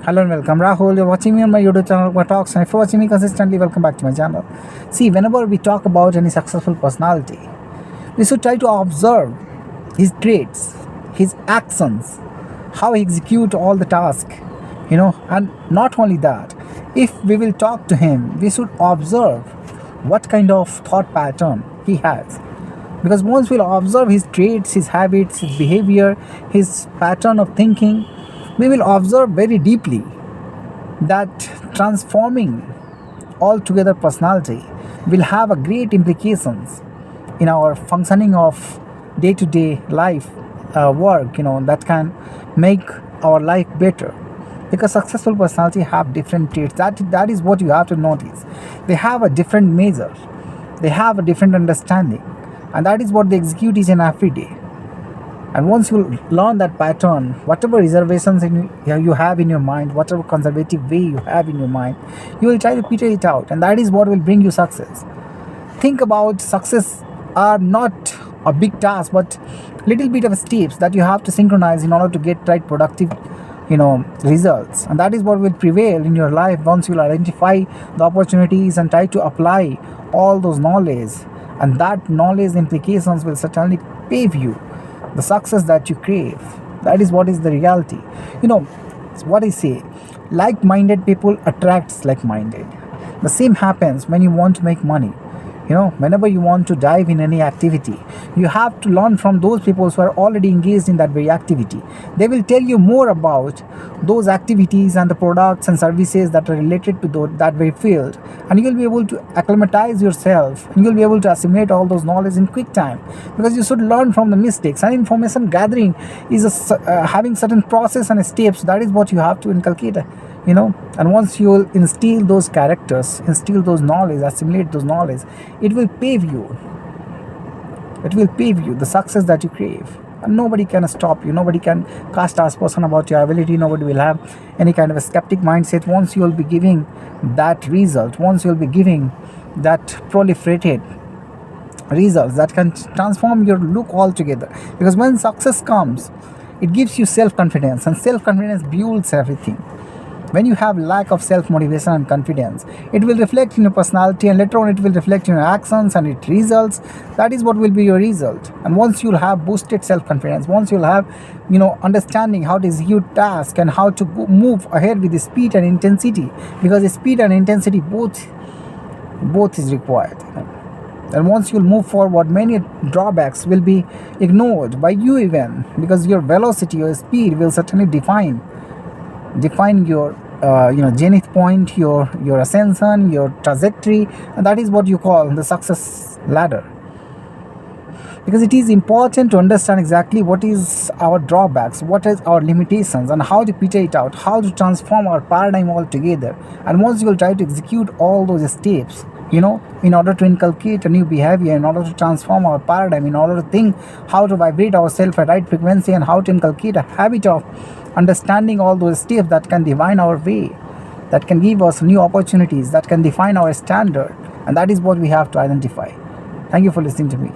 Hello and welcome, Rahul. You're watching me on my YouTube channel, my talks, and if you're watching me consistently, welcome back to my channel. See, whenever we talk about any successful personality, we should try to observe his traits, his actions, how he execute all the task, and not only that, if we will talk to him, we should observe what kind of thought pattern he has. Because once we'll observe his traits, his habits, his behavior, his pattern of thinking, we will observe very deeply that transforming altogether personality will have a great implications in our functioning of day-to-day life work, that can make our life better. Because successful personality have different traits. That is what you have to notice. They have a different measure, they have a different understanding, and that is what they execute each and every day. And once you learn that pattern, whatever reservations you have in your mind, whatever conservative way you have in your mind, you will try to peter it out, and that is what will bring you success. Think about success are not a big task, but little bit of steps that you have to synchronize in order to get right productive results. And that is what will prevail in your life once you identify the opportunities and try to apply all those knowledge, and that knowledge implications will certainly pave you the success that you crave. That is what is the reality. What I say, like-minded people attracts like-minded. The same happens when you want to make money. Whenever you want to dive in any activity, you have to learn from those people who are already engaged in that very activity. They will tell you more about those activities and the products and services that are related to that very field, and you will be able to acclimatize yourself, and you'll be able to assimilate all those knowledge in quick time, because you should learn from the mistakes. And information gathering is having certain process and steps. That is what you have to inculcate. And once you will instill those characters, instill those knowledge, assimilate those knowledge, it will pave you the success that you crave. And nobody can stop you, nobody can cast aspersion about your ability, nobody will have any kind of a skeptic mindset once you will be giving that result, once you will be giving that proliferated results that can transform your look altogether. Because when success comes, it gives you self-confidence, and self-confidence builds everything. When you have lack of self-motivation and confidence, it will reflect in your personality, and later on it will reflect in your actions and its results. That is what will be your result. And once you'll have boosted self-confidence, once you'll have understanding how to execute tasks and how to move ahead with the speed and intensity, because the speed and intensity both is required. And once you'll move forward, many drawbacks will be ignored by you, even because your velocity, your speed will certainly define your zenith point, your ascension, your trajectory, and that is what you call the success ladder. Because it is important to understand exactly what is our drawbacks, what is our limitations, and how to peter it out, how to transform our paradigm altogether. And once you will try to execute all those steps, in order to inculcate a new behavior, in order to transform our paradigm, in order to think how to vibrate ourselves at right frequency, and how to inculcate a habit of understanding all those steps that can define our way, that can give us new opportunities, that can define our standard. And that is what we have to identify. Thank you for listening to me.